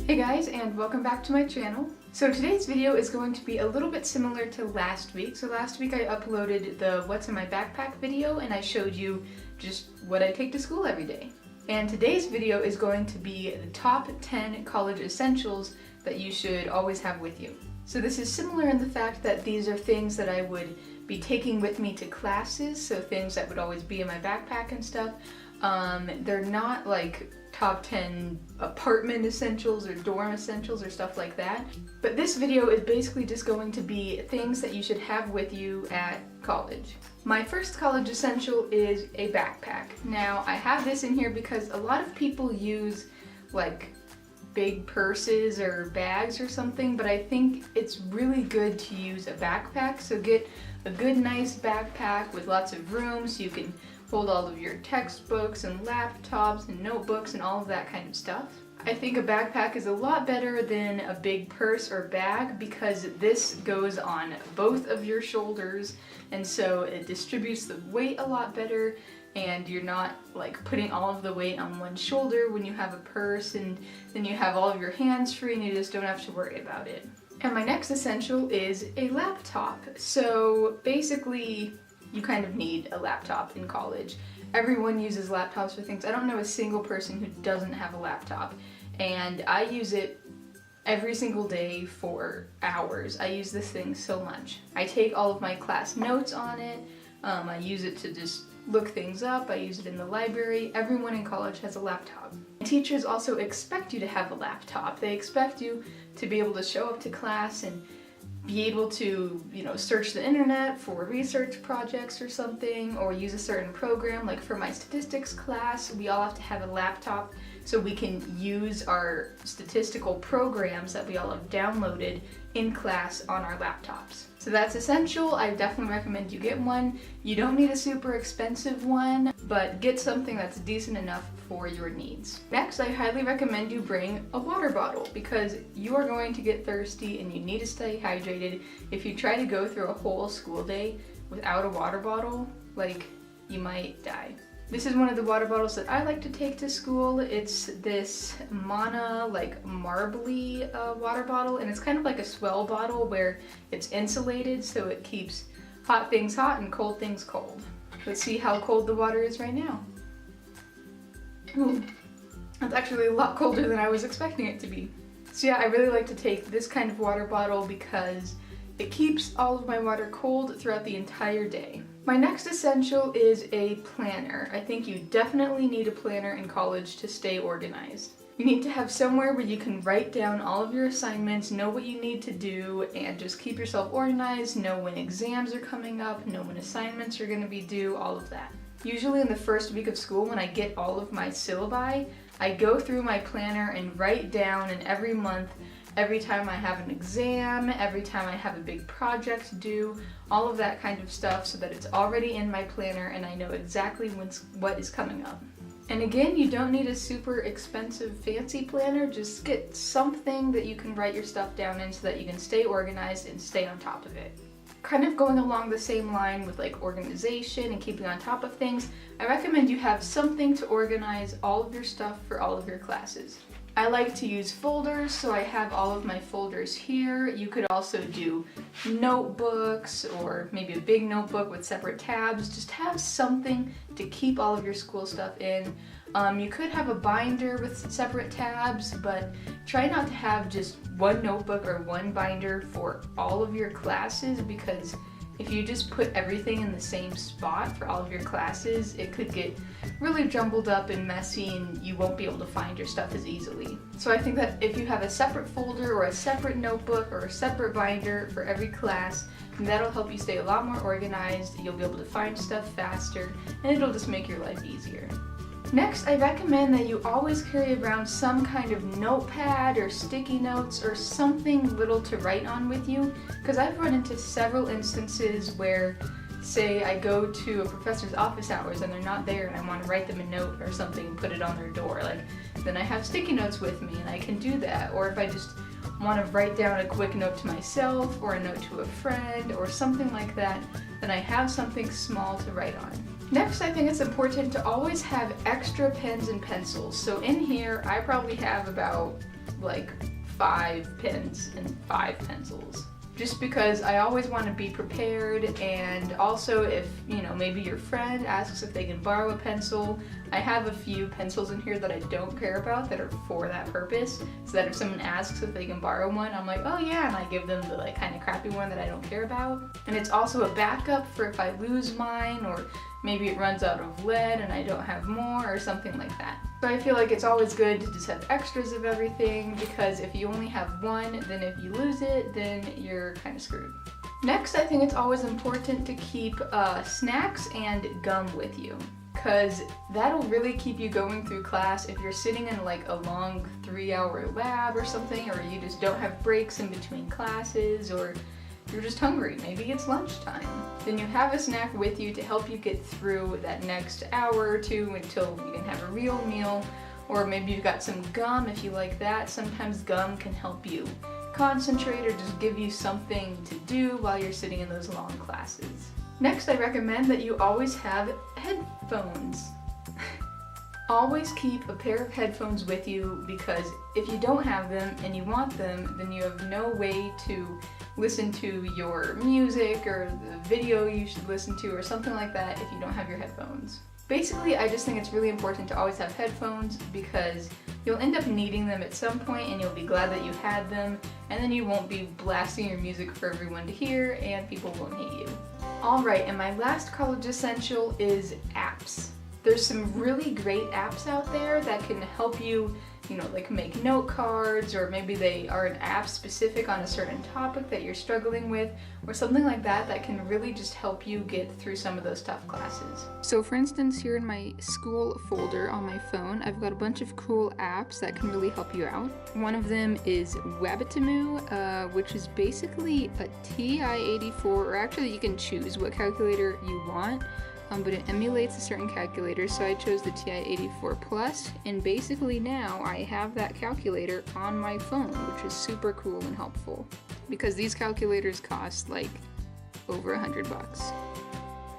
Hey guys, and welcome back to my channel. So today's video is going to be a little bit similar to last week. So last week I uploaded the what's in my backpack video and I showed you just what I take to school every day. And today's video is going to be the top 10 college essentials that you should always have with you. So this is similar in the fact that these are things that I would be taking with me to classes, so things that would always be in my backpack and stuff. They're not like top 10 apartment essentials or dorm essentials or stuff like that. But this video is basically just going to be things that you should have with you at college. My first college essential is a backpack. Now I have this in here because a lot of people use like big purses or bags or something, but I think it's really good to use a backpack. So get a good nice backpack with lots of room so you can hold all of your textbooks and laptops and notebooks and all of that kind of stuff. I think a backpack is a lot better than a big purse or bag because this goes on both of your shoulders, and so it distributes the weight a lot better, and you're not like putting all of the weight on one shoulder when you have a purse, and then you have all of your hands free and you just don't have to worry about it. And my next essential is a laptop. So basically you kind of need a laptop in college. Everyone uses laptops for things. I don't know a single person who doesn't have a laptop, and I use it every single day for hours. I use this thing so much. I take all of my class notes on it. I use it to just look things up. I use it in the library. Everyone in college has a laptop. Teachers also expect you to have a laptop. They expect you to be able to show up to class and be able to, search the internet for research projects or something, or use a certain program. Like for my statistics class, we all have to have a laptop so we can use our statistical programs that we all have downloaded in class on our laptops. So that's essential. I definitely recommend you get one. You don't need a super expensive one, but get something that's decent enough for your needs. Next, I highly recommend you bring a water bottle because you are going to get thirsty and you need to stay hydrated. If you try to go through a whole school day without a water bottle, you might die. This is one of the water bottles that I like to take to school. It's this Mana, marbly water bottle, and it's kind of like a swell bottle where it's insulated so it keeps hot things hot and cold things cold. Let's see how cold the water is right now. Ooh, that's actually a lot colder than I was expecting it to be. So yeah, I really like to take this kind of water bottle because it keeps all of my water cold throughout the entire day. My next essential is a planner. I think you definitely need a planner in college to stay organized. You need to have somewhere where you can write down all of your assignments, know what you need to do, and just keep yourself organized, know when exams are coming up, know when assignments are going to be due, all of that. Usually in the first week of school, when I get all of my syllabi, I go through my planner and write down, and every month, every time I have an exam, every time I have a big project due, all of that kind of stuff, so that it's already in my planner and I know exactly what is coming up. And again, you don't need a super expensive fancy planner, just get something that you can write your stuff down in so that you can stay organized and stay on top of it. Kind of going along the same line with organization and keeping on top of things, I recommend you have something to organize all of your stuff for all of your classes. I like to use folders, so I have all of my folders here. You could also do notebooks or maybe a big notebook with separate tabs. Just have something to keep all of your school stuff in. You could have a binder with separate tabs, but try not to have just one notebook or one binder for all of your classes, because if you just put everything in the same spot for all of your classes, it could get really jumbled up and messy and you won't be able to find your stuff as easily. So I think that if you have a separate folder or a separate notebook or a separate binder for every class, that'll help you stay a lot more organized, you'll be able to find stuff faster, and it'll just make your life easier. Next, I recommend that you always carry around some kind of notepad or sticky notes or something little to write on with you, because I've run into several instances where, say, I go to a professor's office hours and they're not there and I want to write them a note or something and put it on their door. Then I have sticky notes with me and I can do that. Or if I just want to write down a quick note to myself or a note to a friend or something like that, then I have something small to write on. Next, I think it's important to always have extra pens and pencils. So in here, I probably have about like 5 pens and 5 pencils. Just because I always want to be prepared, and also if, you know, maybe your friend asks if they can borrow a pencil, I have a few pencils in here that I don't care about that are for that purpose, so that if someone asks if they can borrow one, I'm like, oh yeah, and I give them the like kind of crappy one that I don't care about. And it's also a backup for if I lose mine, or maybe it runs out of lead and I don't have more, or something like that. So I feel like it's always good to just have extras of everything, because if you only have one, then if you lose it, then you're kind of screwed. Next, I think it's always important to keep snacks and gum with you, because that'll really keep you going through class. If you're sitting in like a long 3-hour lab or something, or you just don't have breaks in between classes, or you're just hungry, maybe it's lunchtime, then you have a snack with you to help you get through that next hour or two until you can have a real meal. Or maybe you've got some gum if you like that. Sometimes gum can help you concentrate or just give you something to do while you're sitting in those long classes. Next, I recommend that you always have headphones. Always keep a pair of headphones with you, because if you don't have them and you want them, then you have no way to listen to your music or the video you should listen to or something like that if you don't have your headphones. Basically, I just think it's really important to always have headphones, because you'll end up needing them at some point and you'll be glad that you had them, and then you won't be blasting your music for everyone to hear and people won't hate you. Alright, and my last college essential is apps. There's some really great apps out there that can help you, you know, like make note cards, or maybe they are an app specific on a certain topic that you're struggling with, or something like that that can really just help you get through some of those tough classes. So for instance, here in my school folder on my phone, I've got a bunch of cool apps that can really help you out. One of them is Wabitamu, which is basically a TI-84, or actually you can choose what calculator you want. But it emulates a certain calculator, so I chose the TI-84 Plus, and basically now I have that calculator on my phone, which is super cool and helpful, because these calculators cost like over $100.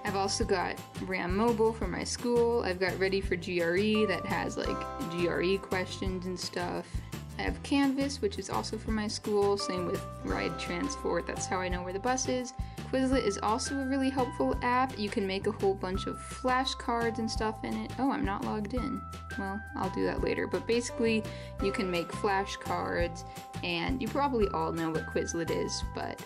I've also got RAM Mobile for my school. I've got Ready for GRE that has like GRE questions and stuff. I have Canvas, which is also for my school, same with Ride Transport, that's how I know where the bus is. Quizlet is also a really helpful app. You can make a whole bunch of flashcards and stuff in it. Oh, I'm not logged in. Well, I'll do that later. But basically, you can make flashcards, and you probably all know what Quizlet is, but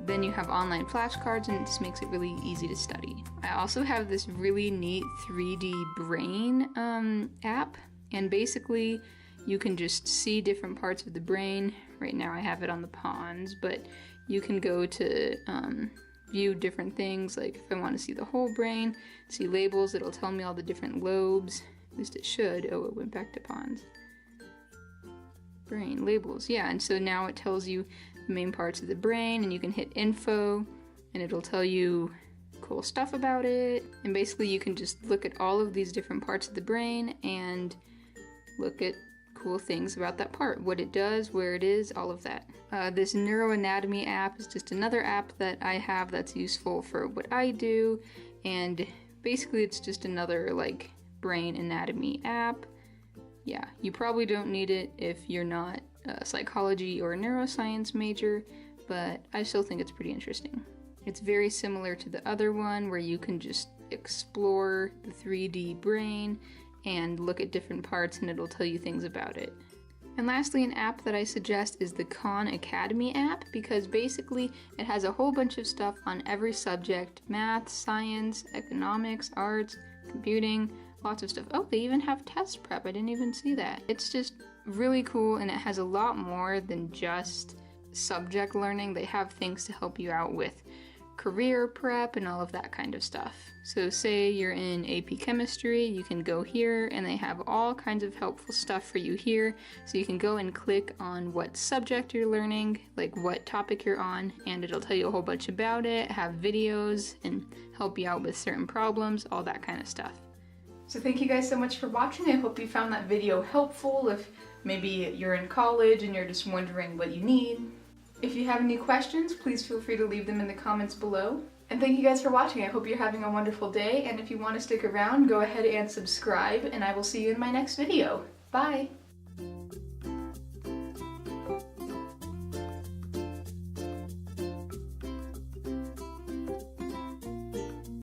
then you have online flashcards, and it just makes it really easy to study. I also have this really neat 3D brain app, and basically, you can just see different parts of the brain. Right now I have it on the pons, but you can go to view different things, like if I want to see the whole brain, see labels, it'll tell me all the different lobes. At least it should. Oh, it went back to pons. Brain, labels, yeah, and so now it tells you the main parts of the brain, and you can hit info, and it'll tell you cool stuff about it. And basically you can just look at all of these different parts of the brain and look at cool things about that part, what it does, where it is, all of that. This neuroanatomy app is just another app that I have that's useful for what I do, and basically it's just another like brain anatomy app. Yeah, you probably don't need it if you're not a psychology or a neuroscience major, but I still think it's pretty interesting. It's very similar to the other one where you can just explore the 3D brain and look at different parts, and it'll tell you things about it. And lastly, an app that I suggest is the Khan Academy app, because basically it has a whole bunch of stuff on every subject: math, science, economics, arts, computing, lots of stuff. Oh, they even have test prep. I didn't even see that. It's just really cool, and it has a lot more than just subject learning. They have things to help you out with career prep and all of that kind of stuff. So say you're in AP Chemistry, you can go here and they have all kinds of helpful stuff for you here. So you can go and click on what subject you're learning, like what topic you're on, and it'll tell you a whole bunch about it, have videos, and help you out with certain problems, all that kind of stuff. So thank you guys so much for watching. I hope you found that video helpful if maybe you're in college and you're just wondering what you need. If you have any questions, please feel free to leave them in the comments below. And thank you guys for watching. I hope you're having a wonderful day, and if you want to stick around, go ahead and subscribe, and I will see you in my next video. Bye!